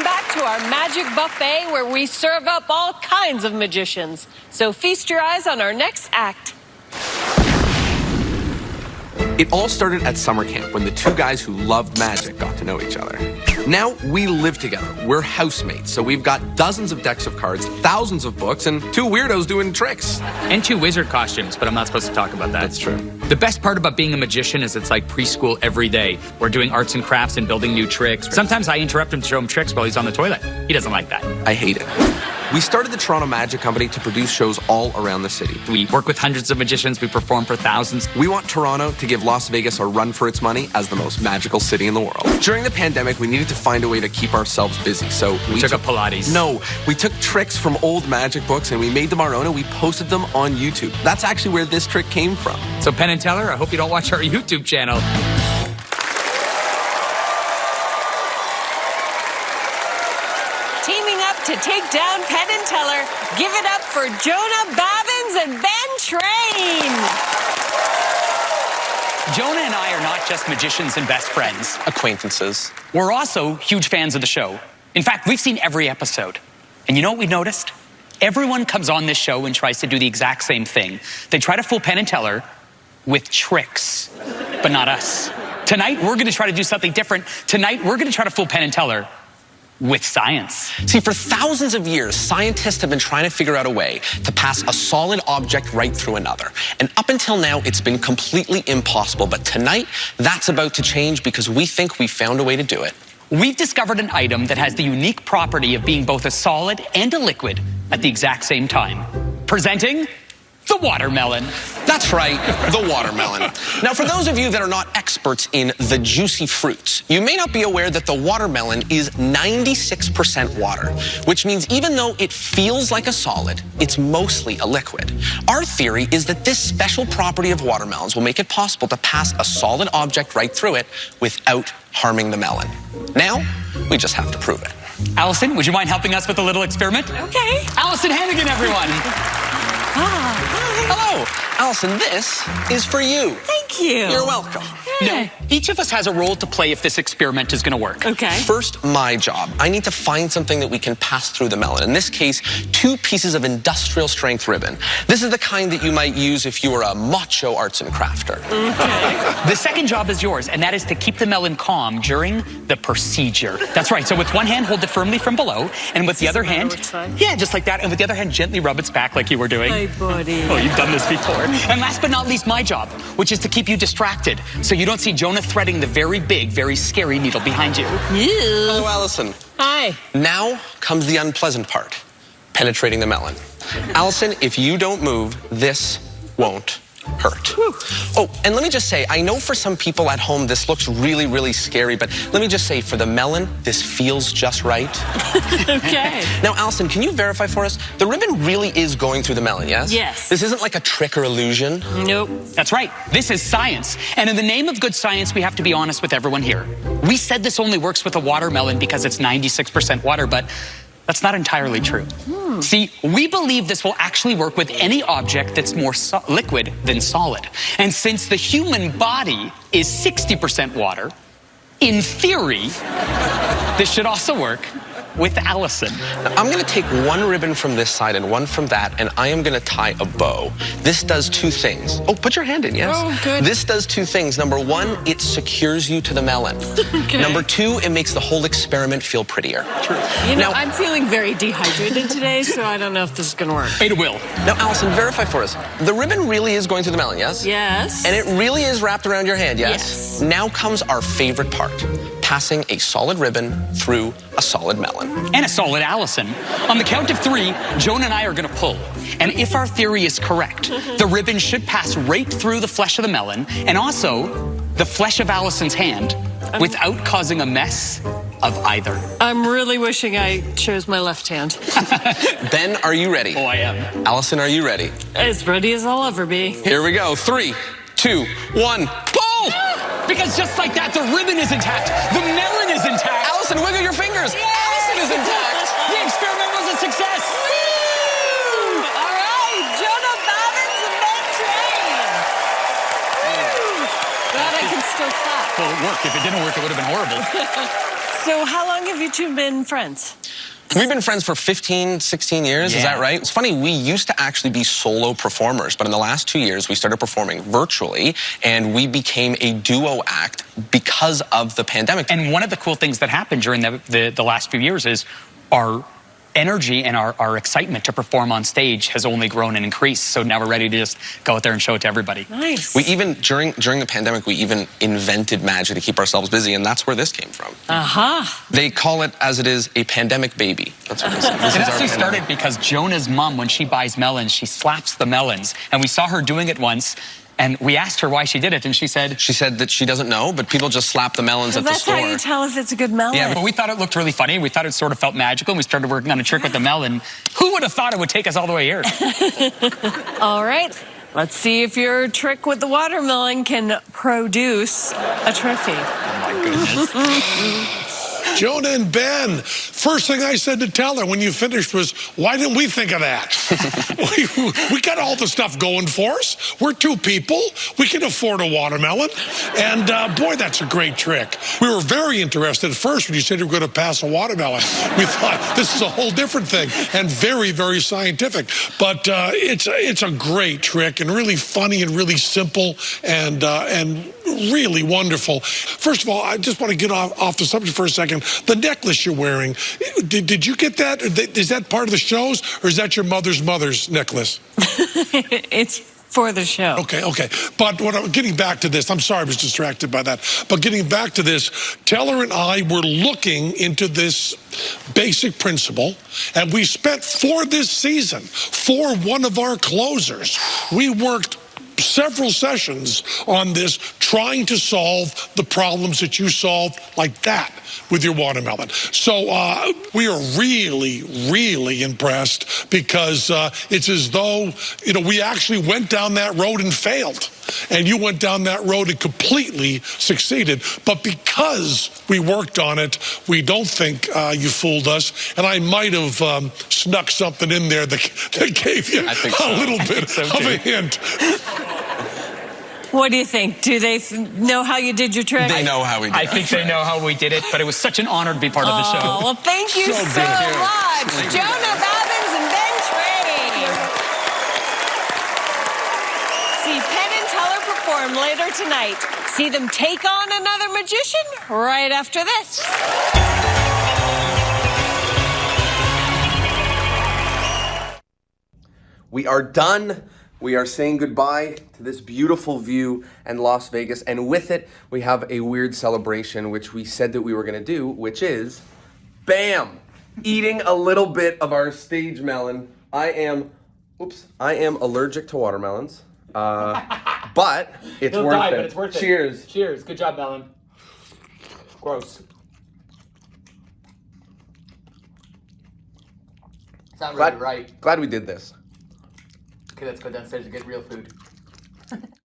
back to our magic buffet where we serve up all kinds of magicians. So feast your eyes on our next act. It all started at summer camp when the two guys who loved magic got to know each other. Now we live together. We're housemates, so we've got dozens of decks of cards, thousands of books, and two weirdos doing tricks. And two wizard costumes, but I'm not supposed to talk about that. That's true. The best part about being a magician is it's like preschool every day. We're doing arts and crafts and building new tricks. Sometimes I interrupt him to show him tricks while he's on the toilet. He doesn't like that. I hate it. We started the Toronto Magic Company to produce shows all around the city. We work with hundreds of magicians. We perform for thousands. We want Toronto to give Las Vegas a run for its money as the most magical city in the world. During the pandemic, we needed to find a way to keep ourselves busy, so we took up Pilates. No, we took tricks from old magic books and we made them our own and we posted them on YouTube. That's actually where this trick came from. So Penn and Teller, I hope you don't watch our YouTube channel. Teaming up to take down Penn and Teller, give it up for Jonah Babins and Ben Train. Jonah and I are not just magicians and best friends. Acquaintances. We're also huge fans of the show. In fact, we've seen every episode. And you know what we noticed? Everyone comes on this show and tries to do the exact same thing. They try to fool Penn and Teller with tricks, but not us. Tonight, we're going to try to do something different. Tonight, we're going to try to fool Penn and Teller with science. See, for thousands of years, scientists have been trying to figure out a way to pass a solid object right through another. And up until now, it's been completely impossible. But tonight, that's about to change because we think we found a way to do it. We've discovered an item that has the unique property of being both a solid and a liquid at the exact same time. Presenting the watermelon. That's right, the watermelon. Now, for those of you that are not experts in the juicy fruits, you may not be aware that the watermelon is 96% water, which means even though it feels like a solid, it's mostly a liquid. Our theory is that this special property of watermelons will make it possible to pass a solid object right through it without harming the melon. Now, we just have to prove it. Allison, would you mind helping us with a little experiment? Okay. Allison Hannigan, everyone. Hello, Allison, this is for you. Thank you. You're welcome. Now, each of us has a role to play if this experiment is going to work. Okay. First, my job. I need to find something that we can pass through the melon. In this case, 2 pieces of industrial strength ribbon. This is the kind that you might use if you were a macho arts and crafter. Okay. The second job is yours, and that is to keep the melon calm during the procedure. That's right. So with one hand, hold it firmly from below, and with the other hand, yeah, just like that, and with the other hand, gently rub its back like you were doing. Hey, buddy. Oh, you've done this before. And last but not least, my job, which is to keep you distracted, so you don't see Jonah threading the very big, very scary needle behind you. Hello, Allison. Hi. Now comes the unpleasant part, penetrating the melon. Allison, if you don't move, this won't hurt. Oh, and let me just say, I know for some people at home this looks really, really scary, but let me just say, for the melon, this feels just right. Okay. Now, Allison, can you verify for us? The ribbon really is going through the melon, yes? Yes. This isn't like a trick or illusion? Nope. That's right. This is science. And in the name of good science, we have to be honest with everyone here. We said this only works with a watermelon because it's 96% water, but that's not entirely true. See, we believe this will actually work with any object that's more liquid than solid. And since the human body is 60% water, in theory, this should also work with Allison. Now, I'm going to take one ribbon from this side and one from that, and I am going to tie a bow. This does 2 things. Oh, put your hand in, yes? Oh, good. This does 2 things. Number 1, it secures you to the melon. Okay. Number 2, it makes the whole experiment feel prettier. True. You know, Now- I'm feeling very dehydrated today, so I don't know if this is going to work. It will. Now, Allison, verify for us. The ribbon really is going through the melon, yes? Yes. And it really is wrapped around your hand, yes? Yes. Now comes our favorite part, passing a solid ribbon through a solid melon. And a solid Allison. On the count of 3, Jonah and I are going to pull. And if our theory is correct, the ribbon should pass right through the flesh of the melon and also the flesh of Allison's hand without causing a mess of either. I'm really wishing I chose my left hand. Ben, are you ready? Oh, I am. Allison, are you ready? As ready as I'll ever be. Here we go. 3, 2, 1, pull! Because just like that, the ribbon is intact. The melon is intact. Allison, wiggle your fingers. Allison is intact. The experiment was a success. Woo! All right, Jonah Babins and Ben Train. Woo! Glad I can still clap. Well, it worked. If it didn't work, it would have been horrible. So how long have you two been friends? We've been friends for 15, 16 years, is that right? It's funny, we used to actually be solo performers, but in the last 2 years, we started performing virtually, and we became a duo act because of the pandemic. And one of the cool things that happened during the last few years is our energy and our excitement to perform on stage has only grown and increased. So now we're ready to just go out there and show it to everybody. Nice. We even, during the pandemic, we even invented magic to keep ourselves busy, and that's where this came from. They call it, as it is, a pandemic baby. That's what they say. It actually started because Jonah's mom, when she buys melons, she slaps the melons. And we saw her doing it once, and we asked her why she did it, and she said... She said that she doesn't know, but people just slap the melons at the store. That's how you tell if it's a good melon. Yeah, but we thought it looked really funny. We thought it sort of felt magical, and we started working on a trick with the melon. Who would have thought it would take us all the way here? All right. Let's see if your trick with the watermelon can produce a trophy. Oh, my goodness. Jonah and Ben, first thing I said to Teller when you finished was, why didn't we think of that? we got all the stuff going for us. We're two people. We can afford a watermelon. And boy, that's a great trick. We were very interested at first when you said you were going to pass a watermelon. We thought this is a whole different thing and very, very scientific. But it's a great trick and really funny and really simple and really wonderful. First of all, I just want to get off the subject for a second. The necklace you're wearing, did you get that? Is that part of the shows, or is that your mother's necklace? It's for the show. Okay. But getting back to this, I'm sorry I was distracted by that. But getting back to this, Teller and I were looking into this basic principle, and we spent, for this season, for one of our closers, we worked several sessions on this, trying to solve the problems that you solved like that with your watermelon. So we are really, really impressed because it's as though, we actually went down that road and failed. And you went down that road and completely succeeded. But because we worked on it, we don't think you fooled us. And I might have snuck something in there that gave you a little bit of a hint. What do you think? Do they know how you did your trick? They know how we did it. I think they know how we did it, but it was such an honor to be part of the show. Well, thank you so much. Jonah Babins and Ben Trey. See Penn and Teller perform later tonight. See them take on another magician right after this. We are done. We are saying goodbye to this beautiful view and Las Vegas. And with it, we have a weird celebration, which we said that we were going to do, which is, bam, eating a little bit of our stage melon. I am allergic to watermelons. But it's worth it. But it's worth it. Cheers. Cheers. Good job, melon. Gross. It's not really right. Glad we did this. Okay, let's go downstairs and get real food.